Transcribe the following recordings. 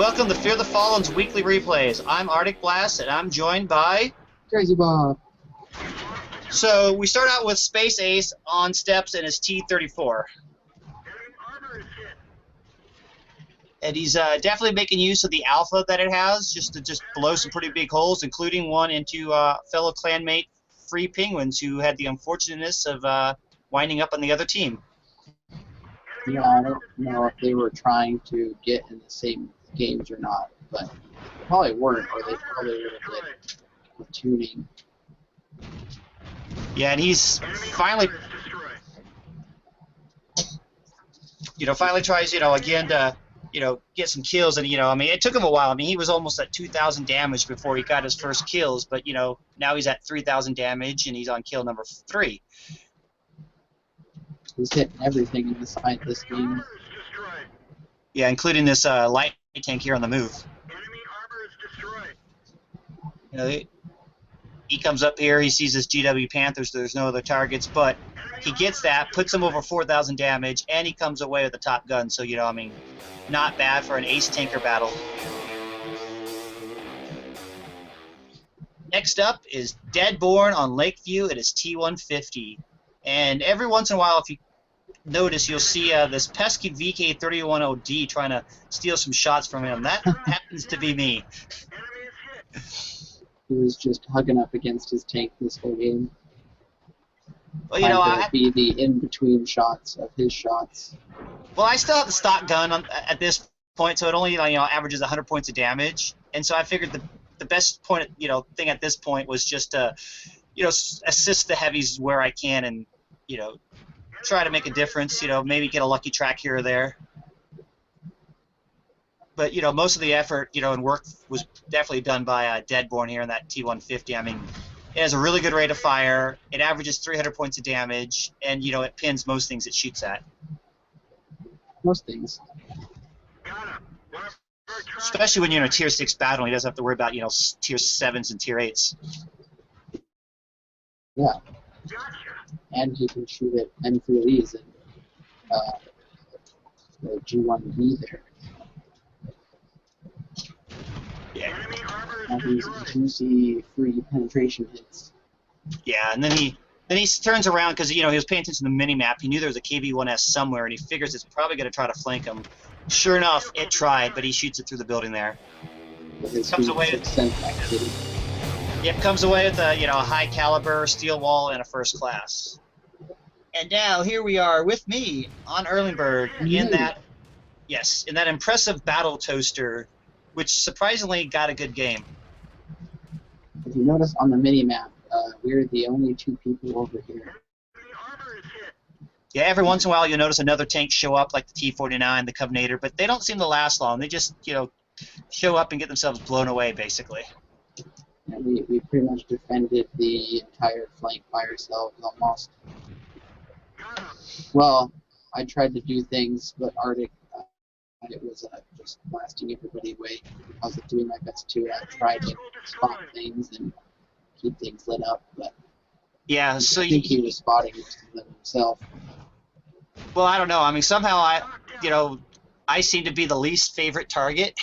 Welcome to Fear the Fallen's weekly replays. I'm Arctic Blast, and I'm joined by... Crazy Bob. So, we start out with Space Ace on steps in his T-34. And he's definitely making use of the alpha that it has, just to blow some pretty big holes, including one into fellow clanmate Free Penguins, who had the unfortunateness of winding up on the other team. Yeah, I don't know if they were trying to get in the same games or not, but they probably weren't, or they probably would have been platooning. Yeah, and he's finally, finally tries, again to, get some kills. And, it took him a while. I mean, he was almost at 2,000 damage before he got his first kills, but, now he's at 3,000 damage, and he's on kill number 3. He's hitting everything in this game. Yeah, including this light tank here on the move. He comes up here, he sees this GW Panthers, there's no other targets, but he gets that, puts him over 4,000 damage, and he comes away with the top gun. So, not bad for an ace tanker battle. Next up is Deadborn on Lakeview at his T-150. And every once in a while, if you notice, you'll see this pesky VK-31OD trying to steal some shots from him. That happens to be me. He was just hugging up against his tank this whole game. Well, I be the in-between shots of his shots. Well, I still have the stock gun at this point, so it only averages 100 points of damage. And so I figured the best point, thing at this point was just to, assist the heavies where I can, and try to make a difference. Maybe get a lucky track here or there. But most of the effort, and work was definitely done by Deadborn here in that T-150. I mean, it has a really good rate of fire. It averages 300 points of damage, and it pins most things it shoots at. Most things. Especially when you're in a Tier 6 battle, he doesn't have to worry about Tier 7s and Tier 8s. Yeah. And he can shoot at M3Ds and the G1B there. Yeah. And these juicy free penetration hits. Yeah, and then he turns around because he was paying attention to the mini map. He knew there was a KB-1S somewhere, and he figures it's probably going to try to flank him. Sure enough, it tried, but he shoots it through the building there. Comes away with a high caliber steel wall and a first class. And now here we are with me on Erlingberg in that impressive battle toaster, which surprisingly got a good game. If you notice on the mini-map, we're the only two people over here. Yeah, every once in a while you'll notice another tank show up, like the T-49, the Covenator, but they don't seem to last long. They just, show up and get themselves blown away, basically. Yeah, we pretty much defended the entire flank by ourselves, almost. Well, I tried to do things, but Arctic, it was just blasting everybody away. I was doing my best to try to spot things and keep things lit up, but yeah, so I think he was spotting most of them himself. Well, I don't know. I mean, somehow I seem to be the least favorite target.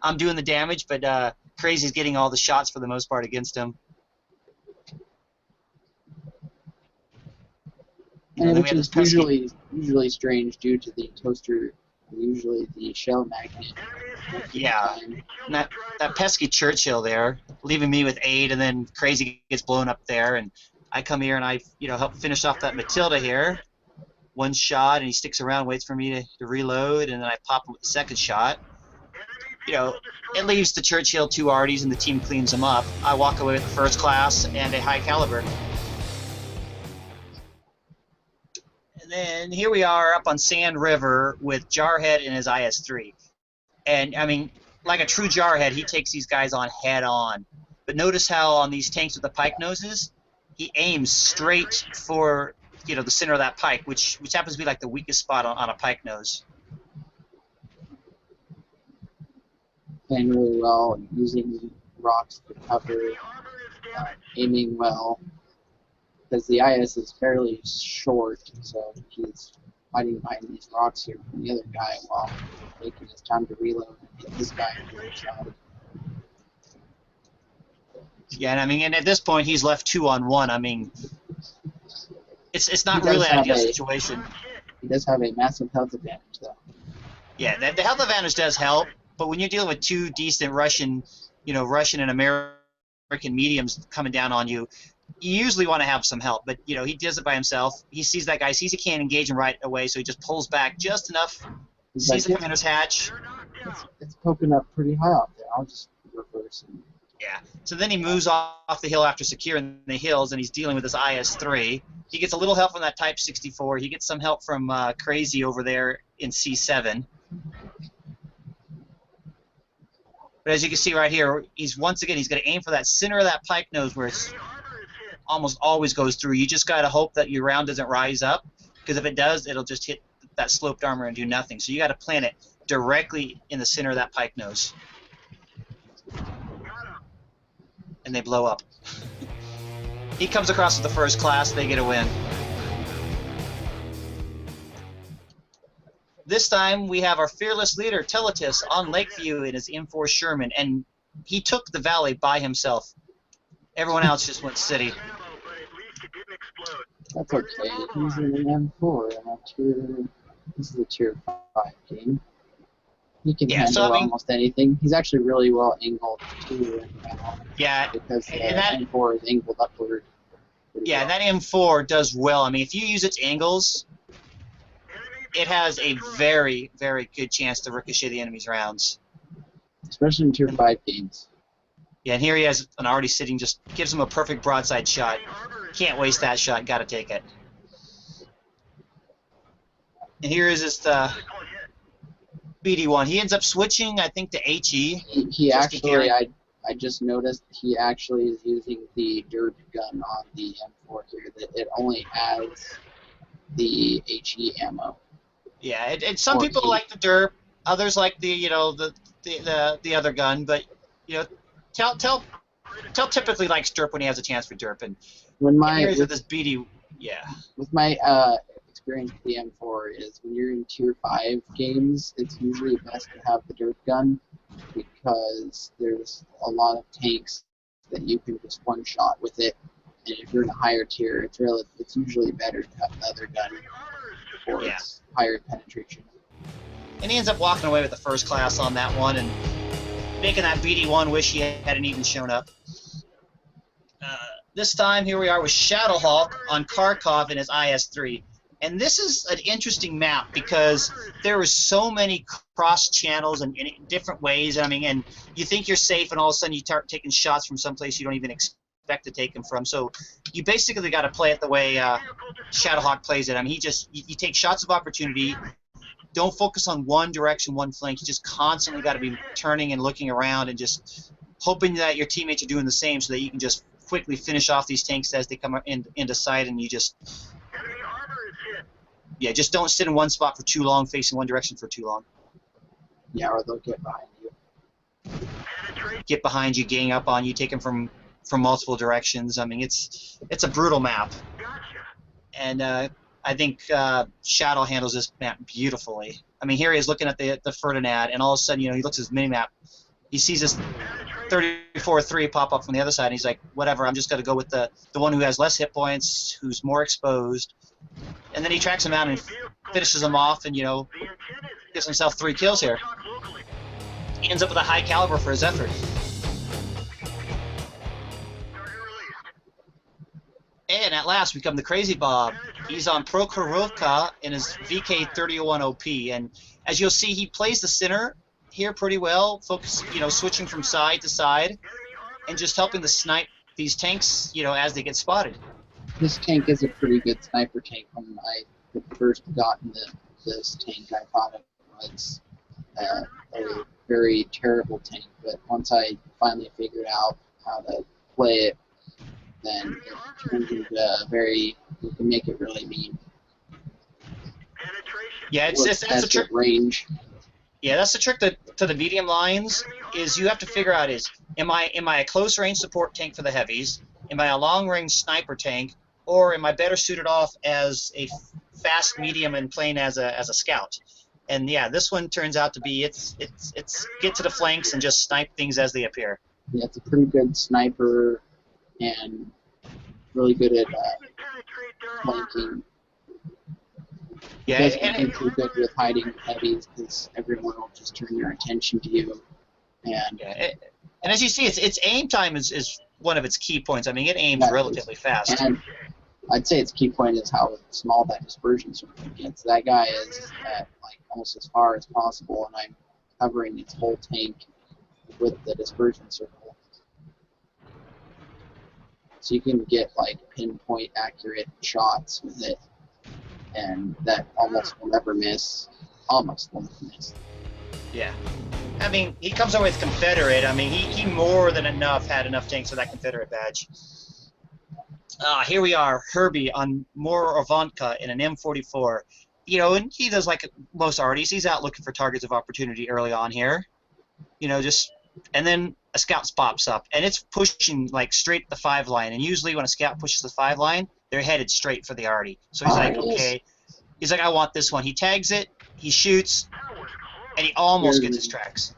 I'm doing the damage, but Crazy's getting all the shots for the most part against him. And which is usually strange due to the toaster, usually the shell magnet. Yeah, and that pesky Churchill there, leaving me with 8, and then Crazy gets blown up there, and I come here and I help finish off that Matilda here. One shot, and he sticks around, waits for me to reload, and then I pop him with the second shot. It leaves the Churchill 2 arties, and the team cleans them up. I walk away with the first class and a high caliber. And then here we are up on Sand River with Jarhead and his IS-3. And, I mean, like a true Jarhead, he takes these guys on head on. But notice how on these tanks with the pike noses, he aims straight for the center of that pike, which happens to be like the weakest spot on a pike nose. Playing really well, using rocks to cover, aiming well. Because the IS is fairly short, so he's hiding behind these rocks here from the other guy while taking his time to reload and hit this guy on the other side. Yeah, and I mean, and at this point he's left 2-on-1. I mean, it's not He does really an have ideal a- situation. He does have a massive health advantage, though. Yeah, the health advantage does help, but when you're dealing with two decent Russian and American mediums coming down on you, you usually want to have some help. But he does it by himself. He sees that guy, sees he can't engage him right away, so he just pulls back just enough. He's Sees the like, commander's hatch. it's poking up pretty high up there. I'll just reverse and Yeah. So then he moves off the hill after securing the hills, and he's dealing with this IS-3. He gets a little help from that Type 64. He gets some help from Crazy over there in C7. But as you can see right here, he's going to aim for that center of that pike nose where it's almost always goes through. You just got to hope that your round doesn't rise up, because if it does, it'll just hit that sloped armor and do nothing. So you got to plant it directly in the center of that pike nose. And they blow up. He comes across with the first class, they get a win. This time we have our fearless leader, Teletis, on Lakeview in his M4 Sherman, and he took the valley by himself. Everyone else just went city. that's okay. He's in an M4 and this is a tier 5 game. He can handle almost anything. He's actually really well angled too right now. Yeah, because the that M4 is angled upward. Yeah, that M4 does well. I mean, if you use its angles, it has a very, very good chance to ricochet the enemy's rounds. Especially in tier 5 games. Yeah, and here he has an already sitting, just gives him a perfect broadside shot. Can't waste that shot, gotta take it. And here is this BD1. He ends up switching, I think, to HE. He actually, I just noticed he actually is using the derp gun on the M4 here. That it only has the HE ammo. Yeah, and some people like the derp, others like the the other gun, but Tell typically likes derp when he has a chance for derp, and when with this BD, yeah. With my experience with the M4 is when you're in tier 5 games, it's usually best to have the derp gun because there's a lot of tanks that you can just one shot with it, and if you're in a higher tier, it's usually better to have the other gun for its higher penetration. And he ends up walking away with the first class on that one, and making that BD1 wish he hadn't even shown up. This time, here we are with Shadowhawk on Kharkov in his IS-3. And this is an interesting map because there are so many cross channels and in different ways. I mean, and you think you're safe, and all of a sudden you start taking shots from someplace you don't even expect to take them from. So you basically got to play it the way Shadowhawk plays it. I mean, you take shots of opportunity. Don't focus on one direction, one flank. You just constantly got to be turning and looking around and just hoping that your teammates are doing the same so that you can just quickly finish off these tanks as they come into sight, and you just don't sit in one spot for too long, facing one direction for too long. Yeah, or they'll get behind you. Get behind you, gang up on you, take them from multiple directions. I mean, it's a brutal map. And I think Shadow handles this map beautifully. I mean, here he is looking at the Ferdinand, and all of a sudden, he looks at his mini-map. He sees this 34-3 pop up from the other side, and he's like, whatever, I'm just going to go with the one who has less hit points, who's more exposed. And then he tracks him out and finishes him off, and, gives himself 3 kills here. He ends up with a high caliber for his effort. And at last, we come to Crazy Bob. He's on Prokhorovka in his VK-31 OP, and as you'll see, he plays the center here pretty well, switching from side to side, and just helping to snipe these tanks, as they get spotted. This tank is a pretty good sniper tank. When I first got into this tank, I thought it was a very terrible tank, but once I finally figured out how to play it, then it turns into you can make it really mean. Yeah, that's a trick. Range. Yeah, that's the trick to the medium lines, is you have to figure out am I a close range support tank for the heavies? Am I a long range sniper tank? Or am I better suited off as a fast, medium, and playing as a scout. And yeah, this one turns out to be it's get to the flanks and just snipe things as they appear. Yeah, it's a pretty good sniper and really good at flanking. Yeah, It doesn't do too good with hiding heavies because everyone will just turn their attention to you. And and as you see, its aim time is one of its key points. I mean, it aims relatively fast. And I'd say its key point is how small that dispersion circle gets. That guy is at like almost as far as possible, and I'm covering its whole tank with the dispersion circle. So you can get like pinpoint accurate shots with it, and that almost will never miss. Almost will never miss. Yeah. I mean, he comes over with Confederate. I mean, he more than had enough tanks for that Confederate badge. Here we are, Herbie on more Ivanka in an M44. You know, and he does like most arties. He's out looking for targets of opportunity early on here. You know, and then a scout pops up, and it's pushing like straight the 5 line. And usually when a scout pushes the 5 line, they're headed straight for the arty. So he's like, okay. He's like, I want this one. He tags it, he shoots, and he almost gets his tracks.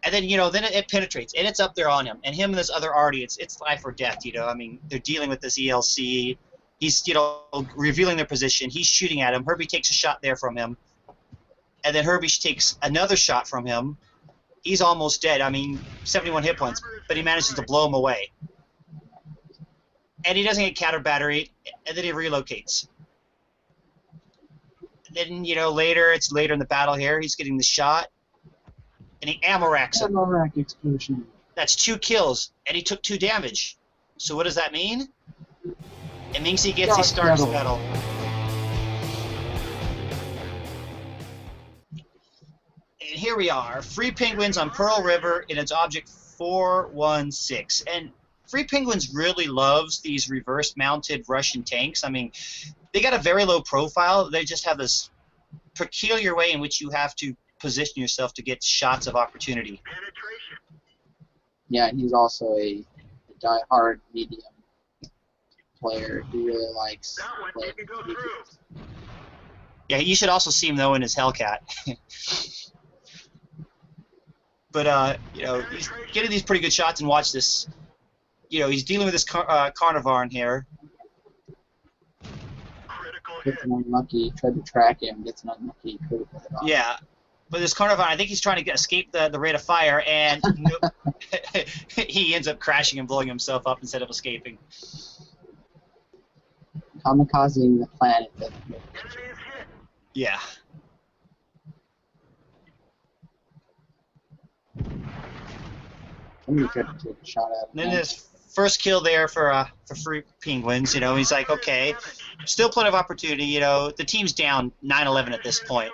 And then, you know, then it penetrates, and it's up there on him. And him and this other arty, it's life or death, you know. I mean, they're dealing with this ELC. He's, you know, revealing their position. He's shooting at him. Herbie takes a shot there from him. And then Herbie takes another shot from him. He's almost dead. I mean, 71 hit points, but he manages to blow him away. And he doesn't get counter battery, and then he relocates. And then, you know, it's later in the battle here, he's getting the shot. And he ammo racks him. Ammo rack explosion. That's 2 kills, and he took 2 damage. So what does that mean? It means he starts the battle. And here we are, Free Penguins on Pearl River in its Object 416. And Free Penguins really loves these reverse-mounted Russian tanks. I mean, they got a very low profile. They just have this peculiar way in which you have to position yourself to get shots of opportunity. Yeah, and he's also a die-hard medium player. He really likes playing. Yeah, you should also see him though in his Hellcat. But you know, he's getting these pretty good shots, and watch this. You know, he's dealing with this Carnivore in here. Gets an unlucky. Tried to track him. Gets an unlucky. Yeah. But this Carnivore, I think he's trying to escape the rate of fire, and he ends up crashing and blowing himself up instead of escaping. Kamikazing the planet. Yeah. Somebody tried to take a shot at him. And then his first kill there for Free Penguins, you know, he's like, okay, still plenty of opportunity, you know, the team's down 9-11 at this point.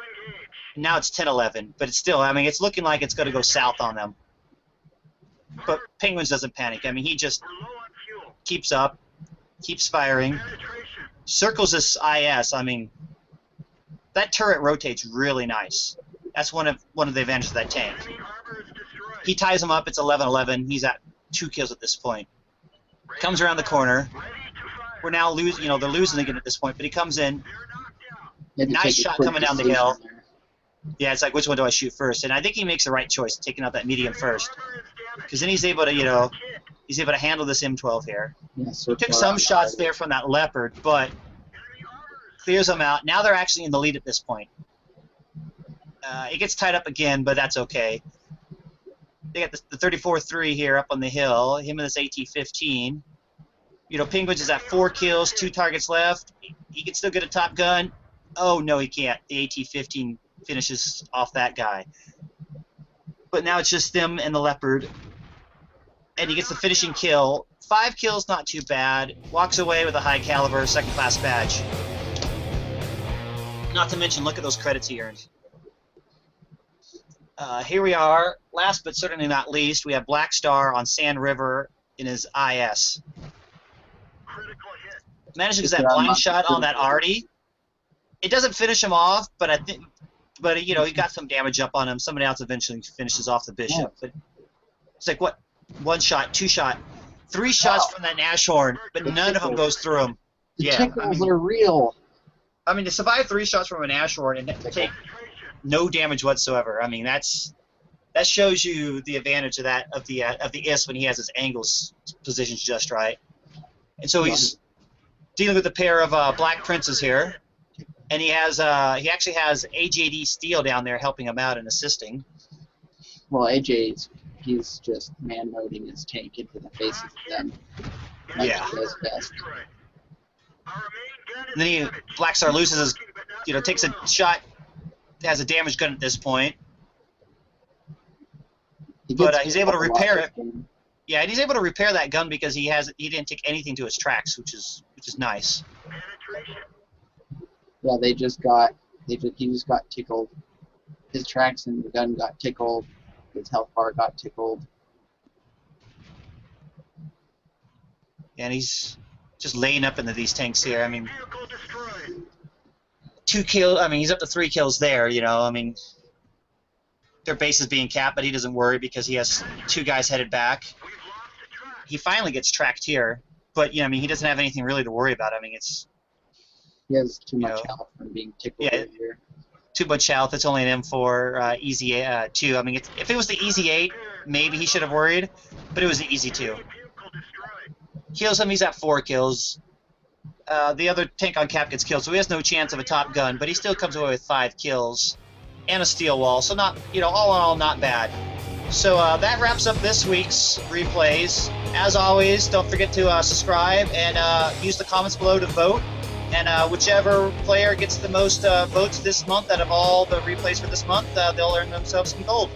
Now it's 10-11, but it's still, I mean, it's looking like it's going to go south on them. But Penguins doesn't panic. I mean, he just keeps up, keeps firing, circles this IS. I mean, that turret rotates really nice. That's one of the advantages of that tank. He ties him up. It's 11-11. He's at 2 kills at this point. Comes around the corner. We're now losing. You know, they're losing again at this point. But he comes in. Nice shot coming down the hill. Yeah, it's like, which one do I shoot first? And I think he makes the right choice, taking out that medium first, because then he's able to, you know, handle this M12 here. Yeah, so took some shots there from that Leopard, but clears them out. Now they're actually in the lead at this point. It gets tied up again, but that's okay. They got the 34-3 here up on the hill. Him and this AT-15. You know, Penguins is at 4 kills, 2 targets left. He can still get a top gun. Oh, no, he can't. The AT-15 finishes off that guy. But now it's just them and the Leopard. And he gets the finishing kill. 5 kills, not too bad. Walks away with a high caliber second class badge. Not to mention, look at those credits he earned. Here we are. Last but certainly not least, we have Black Star on Sand River in his IS. Managing to get that blind shot on that arty. It doesn't finish him off, but I think, you know, he got some damage up on him. Somebody else eventually finishes off the Bishop. But it's like, what? 1 shot, 2 shot, 3 shots from that Nashorn, but none of them goes through him. The tickles are real. I mean, to survive 3 shots from an Ashword and take no damage whatsoever. I mean, that shows you the advantage of the IS when he has his angles positions just right. And so he's dealing with a pair of Black Princes here, and he actually has AJD Steel down there helping him out and assisting. Well, he's just man-moding his tank into the faces of them. Like Yeah. he does best. And then Black Star loses his, takes a shot, has a damaged gun at this point. But he's able to repair it. Yeah, and he's able to repair that gun because he didn't take anything to his tracks, which is nice. Yeah, he just got tickled. His tracks and the gun got tickled. His health bar got tickled. And he's just laying up into these tanks here. I mean, 2 kills. I mean, he's up to 3 kills there. I mean, their base is being capped, but he doesn't worry because he has 2 guys headed back. He finally gets tracked here, but I mean, he doesn't have anything really to worry about. I mean, he has too much health from being tickled here. Too much health. It's only an M4 easy 2. I mean, if it was the easy 8, maybe he should have worried, but it was the easy 2. Kills him. He's at 4 kills. The other tank on cap gets killed, so he has no chance of a top gun, but he still comes away with 5 kills and a steel wall. So not, all in all, not bad. So that wraps up this week's replays. As always, don't forget to subscribe and use the comments below to vote. And whichever player gets the most votes this month out of all the replays for this month, they'll earn themselves some gold.